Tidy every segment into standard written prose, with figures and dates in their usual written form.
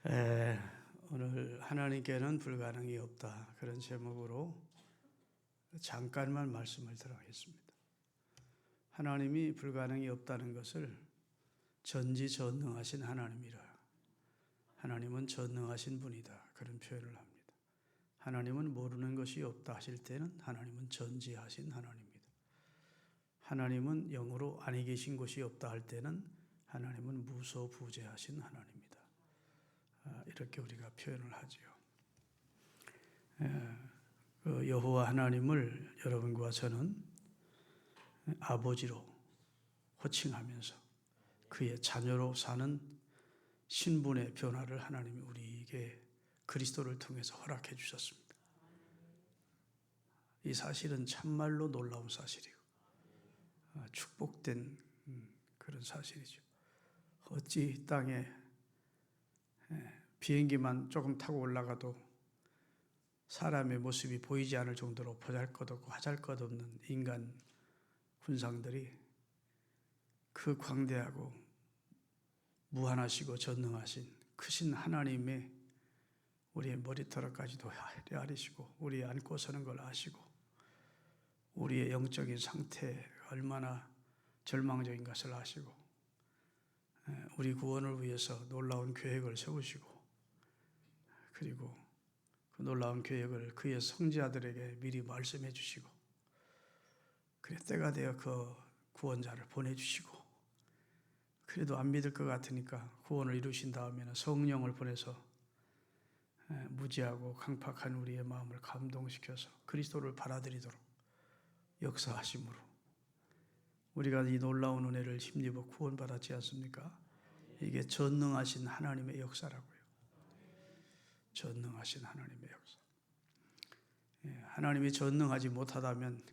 에, 오늘 하나님께는 불가능이 없다, 그런 제목으로 잠깐만 말씀을 드리겠습니다. 하나님이 불가능이 없다는 것을 전지전능하신 하나님이라, 하나님은 전능하신 분이다, 그런 표현을 합니다. 하나님은 모르는 것이 없다 하실 때는 하나님은 전지하신 하나님입니다. 하나님은 영으로 아니 계신 것이 없다 할 때는 하나님은 무소부재하신 하나님입니다. 이렇게 우리가 표현을 하지요. 여호와 하나님을 여러분과 저는 아버지로 호칭하면서 그의 자녀로 사는 신분의 변화를 하나님이 우리에게 그리스도를 통해서 허락해 주셨습니다. 이 사실은 참말로 놀라운 사실이고 축복된 그런 사실이죠. 어찌 땅에 비행기만 조금 타고 올라가도 사람의 모습이 보이지 않을 정도로 보잘것없고 하잘것없는 인간 군상들이 그 광대하고 무한하시고 전능하신 크신 하나님의 우리의 머리털까지도 헤아리시고 우리 안고 서는 걸 아시고 우리의 영적인 상태가 얼마나 절망적인 것을 아시고 우리 구원을 위해서 놀라운 계획을 세우시고 그리고 그 놀라운 계획을 그의 성지자들에게 미리 말씀해 주시고 그래 때가 되어 그 구원자를 보내주시고 그래도 안 믿을 것 같으니까 구원을 이루신 다음에는 성령을 보내서 무지하고 강팍한 우리의 마음을 감동시켜서 그리스도를 받아들이도록 역사하심으로 우리가 이 놀라운 은혜를 힘입어 구원받았지 않습니까? 이게 전능하신 하나님의 역사라고요. 전능하신 하나님의 역사. 하나님이 전능하지 못하다면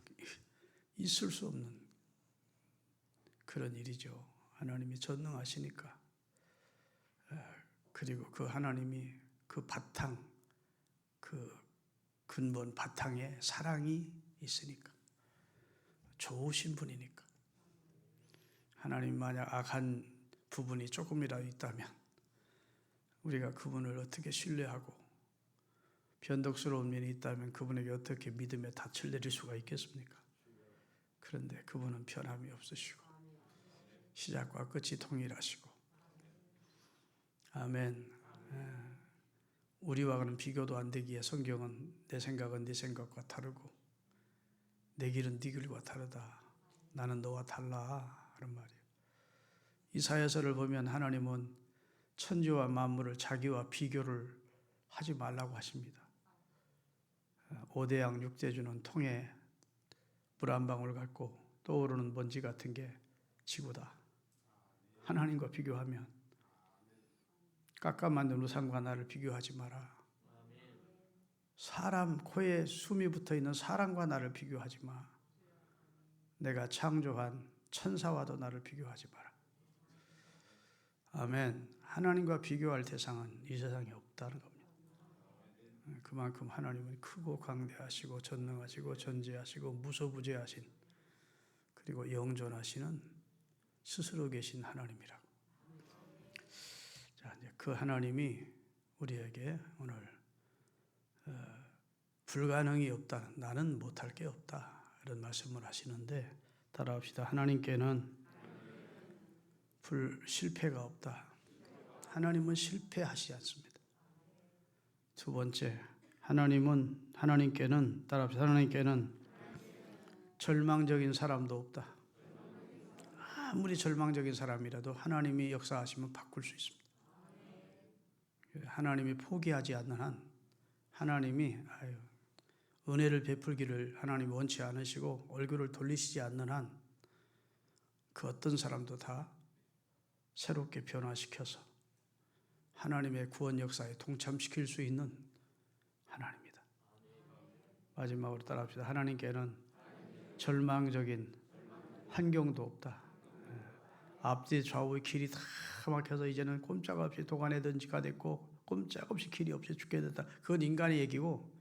있을 수 없는 그런 일이죠. 하나님이 전능하시니까. 그리고 그 하나님이 그 바탕, 그 근본 바탕에 사랑이 있으니까. 좋으신 분이니까. 하나님 만약 악한 부분이 조금이라도 있다면 우리가 그분을 어떻게 신뢰하고 변덕스러운 면이 있다면 그분에게 어떻게 믿음의 닻을 내릴 수가 있겠습니까? 그런데 그분은 변함이 없으시고 시작과 끝이 동일하시고 아멘. 우리와는 비교도 안 되기에 성경은 내 생각은 네 생각과 다르고 내 길은 네 길과 다르다. 나는 너와 달라 하는 말이에요. 이사야서를 보면 하나님은 천지와 만물을 자기와 비교를 하지 말라고 하십니다. 5대양 6대주는 통에 물 한 방울 같고 떠오르는 먼지 같은 게 지구다. 하나님과 비교하면 깎아 만든 우상과 나를 비교하지 마라. 사람 코에 숨이 붙어 있는 사람과 나를 비교하지 마. 내가 창조한 천사와도 나를 비교하지 마라. 아멘. 하나님과 비교할 대상은 이 세상에 없다는 겁니다. 그만큼 하나님은 크고 강대하시고 전능하시고 전지하시고 무소부재하신 그리고 영존하시는 스스로 계신 하나님이라고. 자, 이제 그 하나님이 우리에게 오늘 불가능이 없다, 나는 못할 게 없다 이런 말씀을 하시는데 따라합시다. 하나님께는 실패가 없다. 하나님은 실패하시지 않습니다. 두 번째, 하나님께는 따라합시다. 하나님께는 절망적인 사람도 없다. 아무리 절망적인 사람이라도 하나님이 역사하시면 바꿀 수 있습니다. 하나님이 포기하지 않는 한 하나님이 은혜를 베풀기를 하나님이 원치 않으시고 얼굴을 돌리시지 않는 한 그 어떤 사람도 다 새롭게 변화시켜서 하나님의 구원 역사에 동참시킬 수 있는 하나님입니다. 마지막으로 따라합시다. 하나님께는 절망적인 환경도 없다. 앞뒤 좌우의 길이 다 막혀서 이제는 꼼짝없이 도가내든지가 됐고 꼼짝없이 길이 없이 죽게 됐다. 그건 인간의 얘기고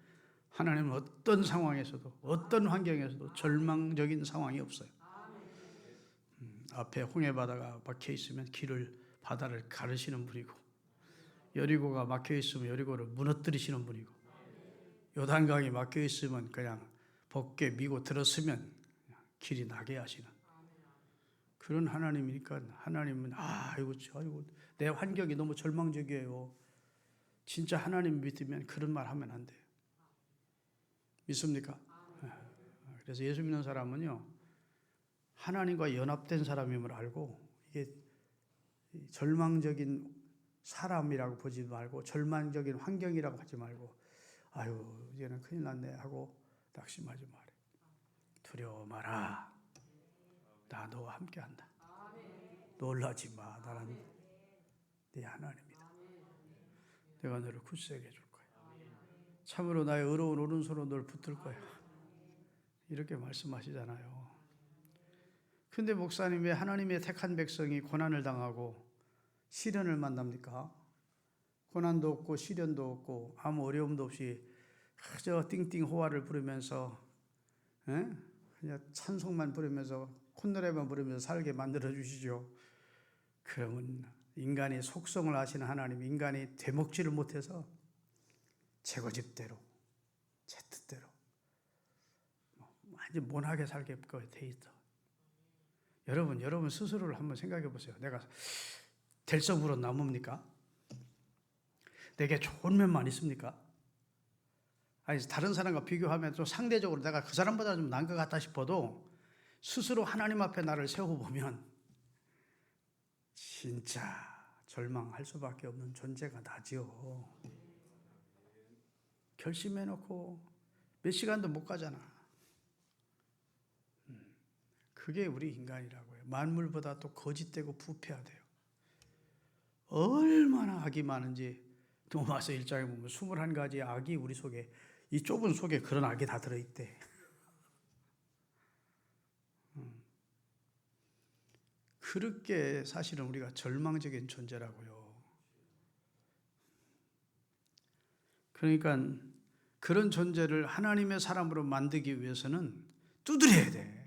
하나님은 어떤 상황에서도 어떤 환경에서도 절망적인 상황이 없어요. 앞에 홍해바다가 막혀 있으면 바다를 가르시는 분이고 여리고가 막혀 있으면 여리고를 무너뜨리시는 분이고, 요단강이 막혀 있으면 그냥 벗게 미고 들었으면 길이 나게 하시는 그런 하나님이니까, 하나님은 아이고 내 환경이 너무 절망적이에요. 진짜 하나님 믿으면 그런 말 하면 안 돼요. 믿습니까? 그래서 예수 믿는 사람은요, 하나님과 연합된 사람임을 알고, 이게 절망적인 사람이라고 보지 말고, 절망적인 환경이라고 하지 말고, 아유 이제는 큰일 났네 하고 낙심하지 말아요. 두려워 마라. 나 너와 함께한다. 놀라지 마. 나는 네 하나님이다. 내가 너를 굳세게 해줄 거야. 참으로 나의 의로운 오른손으로 널 붙들 거야. 이렇게 말씀하시잖아요. 근데 목사님, 왜 하나님의 택한 백성이 고난을 당하고 시련을 만납니까? 고난도 없고 시련도 없고 아무 어려움도 없이 그저 띵띵 호화를 부르면서 그냥 찬송만 부르면서 콧노래만 부르면서 살게 만들어 주시죠. 그러면 인간의 속성을 아시는 하나님, 인간이 되먹지를 못해서 제 고집대로, 제 뜻대로 완전 모나게 살게 돼 있어. 여러분 스스로를 한번 생각해 보세요. 내가 될성으로 남습니까? 내게 좋은 면만 있습니까? 아니, 다른 사람과 비교하면 또 상대적으로 내가 그 사람보다 좀 나은 것 같다 싶어도 스스로 하나님 앞에 나를 세워보면 진짜 절망할 수밖에 없는 존재가 나지요. 결심해놓고 몇 시간도 못 가잖아. 그게 우리 인간이라고요. 만물보다 또 거짓되고 부패하대요. 얼마나 악이 많은지 로마서 1장에 보면 21가지 악이 우리 속에, 이 좁은 속에 그런 악이 다 들어있대. 그렇게 사실은 우리가 절망적인 존재라고요. 그러니까 그런 존재를 하나님의 사람으로 만들기 위해서는 두드려야 돼.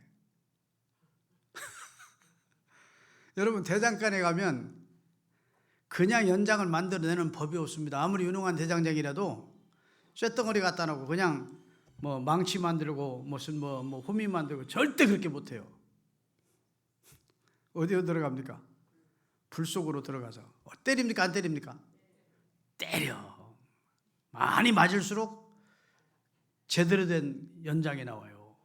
여러분, 대장간에 가면 그냥 연장을 만들어내는 법이 없습니다. 아무리 유능한 대장장이라도 쇳덩어리 갖다 놓고 그냥 뭐 망치 만들고 무슨 뭐 호미 만들고 절대 그렇게 못해요. 어디로 들어갑니까? 불 속으로 들어가서 때립니까? 안 때립니까? 때려. 많이 맞을수록 제대로 된 연장이 나와요.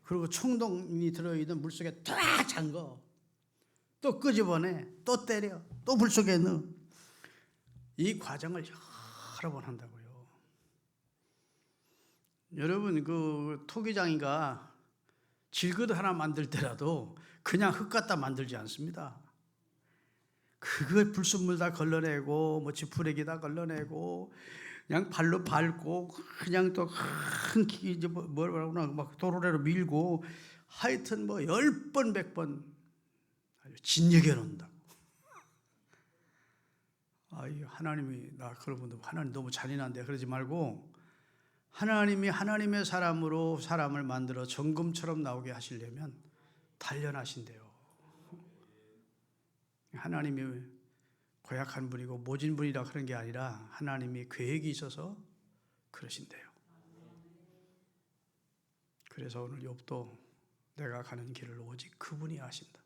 그리고 총동이 들어있는 물속에 탁 잠궈. 또 끄집어내. 또 때려. 또 물속에 넣어. 이 과정을 여러 번 한다고요. 여러분, 그 토기장이가 질그릇 하나 만들 때라도 그냥 흙 갖다 만들지 않습니다. 그걸 불순물 다 걸러내고 뭐 지푸레기 다 걸러내고 그냥 발로 밟고 그냥 또 큰 이제 뭐라고 하나 막 도로래로 밀고 하여튼 뭐 10번 100번 진력해 놓는다. 하나님이 그러면 하나님 너무 잔인한데 그러지 말고, 하나님이 하나님의 사람으로 사람을 만들어 정금처럼 나오게 하시려면 단련하신대요. 하나님이 고약한 분이고 모진 분이라 그런 게 아니라 하나님이 계획이 있어서 그러신대요. 그래서 오늘 욥도 내가 가는 길을 오직 그분이 아신다.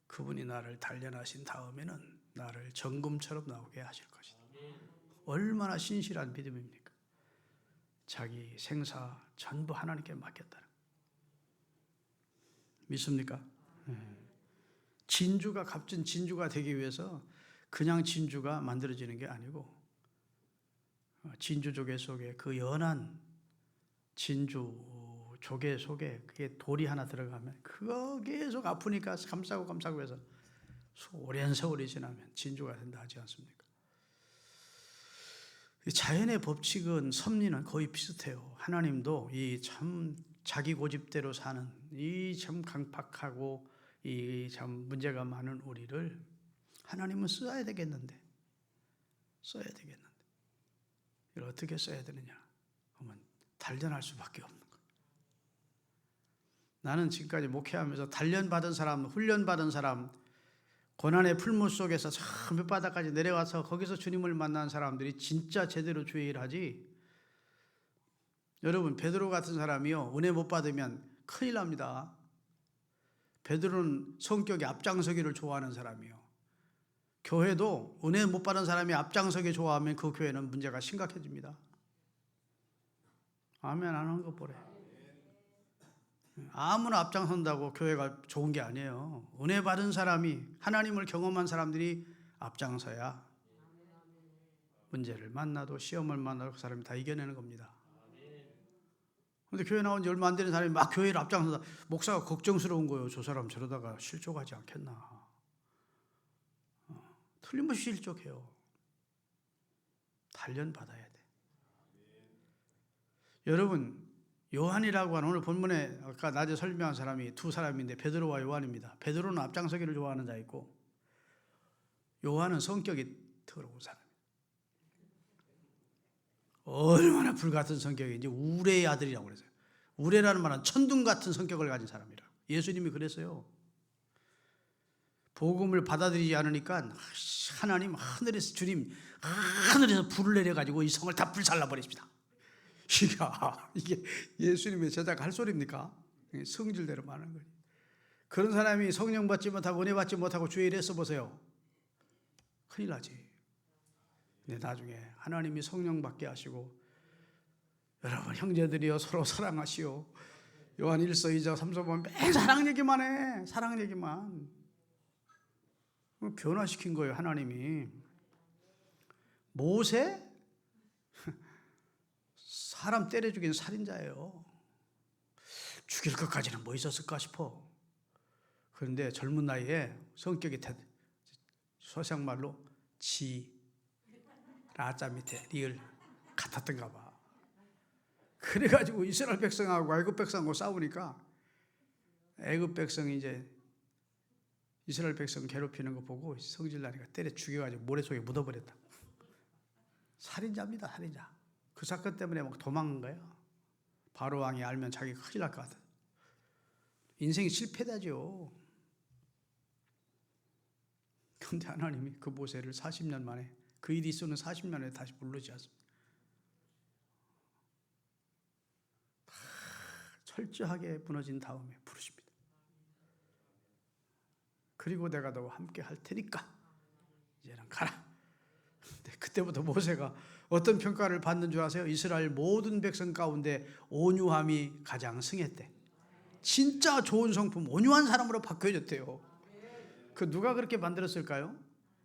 그분이 나를 단련하신 다음에는 나를 정금처럼 나오게 하실 것이다. 얼마나 신실한 믿음입니까? 자기 생사 전부 하나님께 맡겼다는. 믿습니까? 진주가 값진 진주가 되기 위해서 그냥 진주가 만들어지는 게 아니고, 진주 조개 속에 그 연한 진주 조개 속에 그게 돌이 하나 들어가면 그거 계속 아프니까 감싸고 해서 오랜 세월이 지나면 진주가 된다 하지 않습니까? 자연의 법칙은, 섭리는 거의 비슷해요. 하나님도 이 참 자기 고집대로 사는 이 참 강팍하고 이 참 문제가 많은 우리를 하나님은 써야 되겠는데 이걸 어떻게 써야 되느냐 하면 단련할 수밖에 없는 거예요. 나는 지금까지 목회하면서 단련받은 사람, 훈련받은 사람, 고난의 풀무 속에서 저 밑바닥까지 내려와서 거기서 주님을 만난 사람들이 진짜 제대로 주의 일하지. 여러분, 베드로 같은 사람이요, 은혜 못 받으면 큰일 납니다. 베드로는 성격이 앞장서기를 좋아하는 사람이요. 교회도 은혜 못 받은 사람이 앞장서기 좋아하면 그 교회는 문제가 심각해집니다. 아멘 안 하는 거 보래. 아무나 앞장선다고 교회가 좋은 게 아니에요. 은혜 받은 사람이, 하나님을 경험한 사람들이 앞장서야 문제를 만나도 시험을 만나도 그 사람이 다 이겨내는 겁니다. 그런데 교회 나온 지 얼마 안 되는 사람이 막 교회를 앞장서다, 목사가 걱정스러운 거예요. 저 사람 저러다가 실족하지 않겠나. 틀림없이 실족해요. 단련받아야 돼. 여러분, 요한이라고 하는, 오늘 본문에 아까 낮에 설명한 사람이 두 사람인데 베드로와 요한입니다. 베드로는 앞장서기를 좋아하는 자 있고, 요한은 성격이 더러운 사람이에요. 얼마나 불같은 성격인지 우레의 아들이라고 그랬어요. 우레라는 말은 천둥 같은 성격을 가진 사람이라. 예수님이 그랬어요. 복음을 받아들이지 않으니까 하나님 하늘에서, 주님 하늘에서 불을 내려가지고 이 성을 다 불살라버리십니다. 이게 예수님의 제자가 할 소리입니까? 성질대로 말하는 거예요. 그런 사람이 성령 받지 못하고 은혜 받지 못하고 주의 일 했어 보세요. 큰일 나지. 근데 나중에 하나님이 성령 받게 하시고, 여러분 형제들이여 서로 사랑하시오. 요한 1서 2장 3서 보면 매일 사랑 얘기만 해. 사랑 얘기만. 변화시킨 거예요, 하나님이. 모세? 사람 때려 죽인 살인자예요. 죽일 것까지는 뭐 있었을까 싶어. 그런데 젊은 나이에 성격이 서양말로 라자 밑에 리을 같았던가 봐. 그래가지고 이스라엘 백성하고 애굽 백성하고 싸우니까 애굽 백성이 이제 이스라엘 백성 괴롭히는 거 보고 성질나니까 때려 죽여가지고 모래 속에 묻어버렸다. 살인자입니다, 살인자. 그 사건 때문에 막 도망간 거야. 바로 왕이 알면 자기가 큰일 날 것 같아. 인생이 실패다죠. 그런데 하나님이 그 모세를 40년 만에, 그 일이 있어는 40년에 다시 부르지 않습니다. 철저하게 무너진 다음에 부르십니다. 그리고 내가 너와 함께 할 테니까 이제는 가라. 그때부터 모세가 어떤 평가를 받는 줄 아세요? 이스라엘 모든 백성 가운데 온유함이 가장 승했대. 진짜 좋은 성품, 온유한 사람으로 바뀌어졌대요. 그 누가 그렇게 만들었을까요?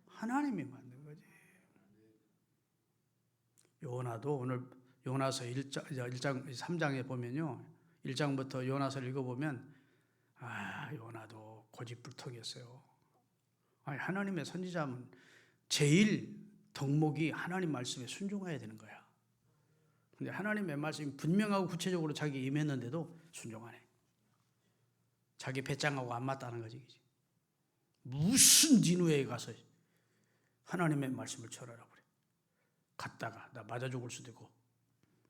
하나님이 만든 거지. 요나도 오늘 요나서 3장에 보면요, 1장부터 요나서를 읽어보면 요나도 고집불통이었어요. 하나님의 선지자는 제일 덕목이 하나님 말씀에 순종해야 되는 거야. 근데 하나님의 말씀이 분명하고 구체적으로 자기 임했는데도 순종하네. 자기 배짱하고 안 맞다는 거지. 무슨 니누에 가서 하나님의 말씀을 절하라 그래. 갔다가 나 맞아 죽을 수도 있고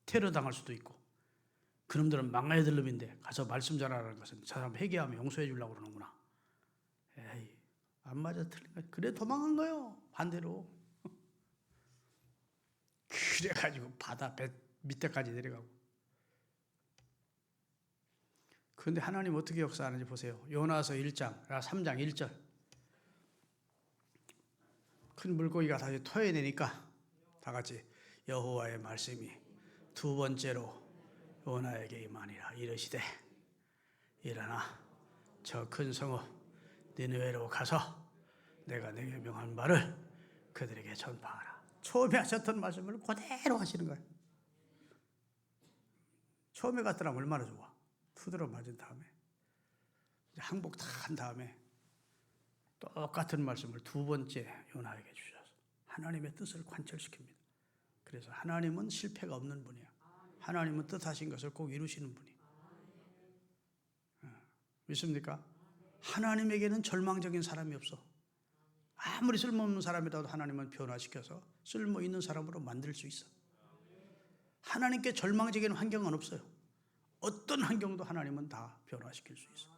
테러 당할 수도 있고, 그놈들은 망가야 될 놈인데 가서 말씀 전하라는 것은 저 사람 회개하면 용서해 주려고 그러는구나. 에이, 안 맞아 틀린 거야. 그래 도망간 거예요. 반대로. 그래가지고 바다 배 밑에까지 내려가고. 그런데 하나님 어떻게 역사하는지 보세요. 요나서 3장 1절. 큰 물고기가 다시 토해내니까 다 같이 여호와의 말씀이 두 번째로 요나에게 임하니라. 이르시되 일어나 저 큰 성읍 니느웨로 가서 내가 내게 명한 바를 그들에게 전파하라. 처음에 하셨던 말씀을 그대로 하시는 거예요. 처음에 갔더라면 얼마나 좋아. 두드러 맞은 다음에 항복 다 한 다음에 똑같은 말씀을 두 번째 요나에게 주셔서 하나님의 뜻을 관철시킵니다. 그래서 하나님은 실패가 없는 분이야. 하나님은 뜻하신 것을 꼭 이루시는 분이야. 믿습니까? 하나님에게는 절망적인 사람이 없어. 아무리 쓸모없는 사람이라도 하나님은 변화시켜서 쓸모있는 사람으로 만들 수 있어. 하나님께 절망적인 환경은 없어요. 어떤 환경도 하나님은 다 변화시킬 수 있어.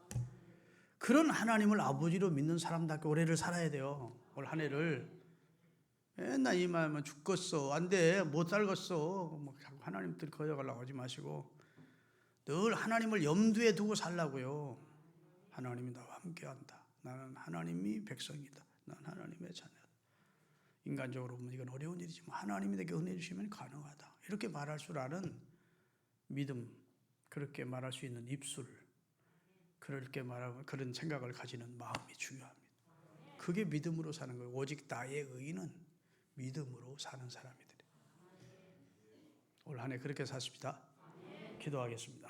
그런 하나님을 아버지로 믿는 사람답게 올해를 살아야 돼요. 올 한 해를 맨날 이 말만 죽겠어, 안 돼, 못 살겠어, 뭐 하나님들 거역하려고 하지 마시고 늘 하나님을 염두에 두고 살라고요. 하나님이 나와 함께한다. 나는 하나님이 백성이다. 나는 하나님의 자녀다. 인간적으로 보면 이건 어려운 일이지만 하나님이 내게 은혜 주시면 가능하다. 이렇게 말할 줄 아는 믿음, 그렇게 말할 수 있는 입술, 그렇게 말하고 그런 생각을 가지는 마음이 중요합니다. 그게 믿음으로 사는 거예요. 오직 나의 의는 믿음으로 사는 사람이들. 올 한 해 그렇게 사십시다. 기도하겠습니다.